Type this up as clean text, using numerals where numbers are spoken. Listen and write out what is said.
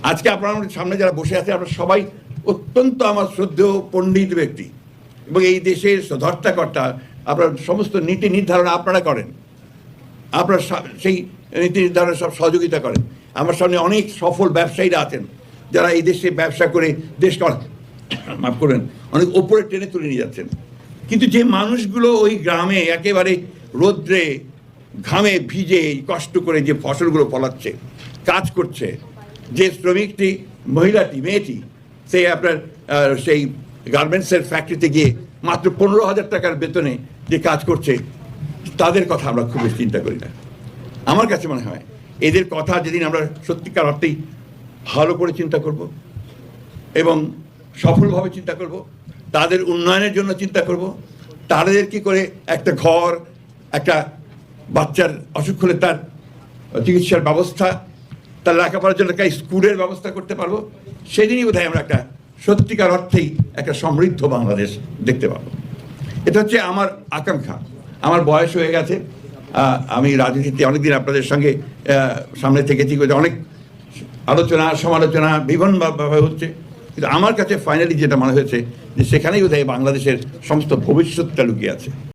আজকে আপনার সামনে যারা বসে আছে আপনারা সবাই অত্যন্ত আমার শ্রদ্ধেয় পণ্ডিত ব্যক্তি, এবং এই দেশের ধর্তাকর্তা। আপনার সমস্ত নীতি নির্ধারণ আপনারা করেন, আপনারা সেই নীতি নির্ধারণে সব সহযোগিতা করেন। আমার সামনে অনেক সফল ব্যবসায়ীরা আছেন যারা এই দেশে ব্যবসা করে দেশকে মাফ করবেন অনেক ওপরে টেনে তুলে নিয়ে যাচ্ছেন। কিন্তু যে মানুষগুলো ওই গ্রামে একেবারে রৌদ্রে ঘামে ভিজে কষ্ট করে যে ফসলগুলো ফলাচ্ছে, কাজ করছে, যে শ্রমিকটি মহিলাটি মেয়েটি সে আপনার সেই গার্মেন্টসের ফ্যাক্টরিতে গিয়ে মাত্র 15,000 টাকার বেতনে যে কাজ করছে, তাদের কথা আমরা খুব বেশি চিন্তা করি না। আমার কাছে মনে হয় এদের কথা যেদিন আমরা সত্যিকার অর্থেই ভালো করে চিন্তা করব এবং সফলভাবে চিন্তা করব, তাদের উন্নয়নের জন্য চিন্তা করব, তাদের কি করে একটা ঘর, একটা বাচ্চার অসুখ হলে তার চিকিৎসার ব্যবস্থা, তার লেখাপড়ার জন্য একটা স্কুলের ব্যবস্থা করতে পারবো, সেদিনই বোধহয় আমরা একটা সত্যিকার অর্থেই একটা সমৃদ্ধ বাংলাদেশ দেখতে পাবো। এটা হচ্ছে আমার আকাঙ্ক্ষা। আমার বয়স হয়ে গেছে, আমি রাজনীতিতে অনেকদিন আপনাদের সঙ্গে সামনে থেকেছি, অনেক আলোচনা সমালোচনা বিভিন্নভাবে হচ্ছে, কিন্তু আমার কাছে ফাইনালি যেটা মনে হয়েছে যে সেখানেই বোধহয় বাংলাদেশের সমস্ত ভবিষ্যৎটা লুকিয়ে আছে।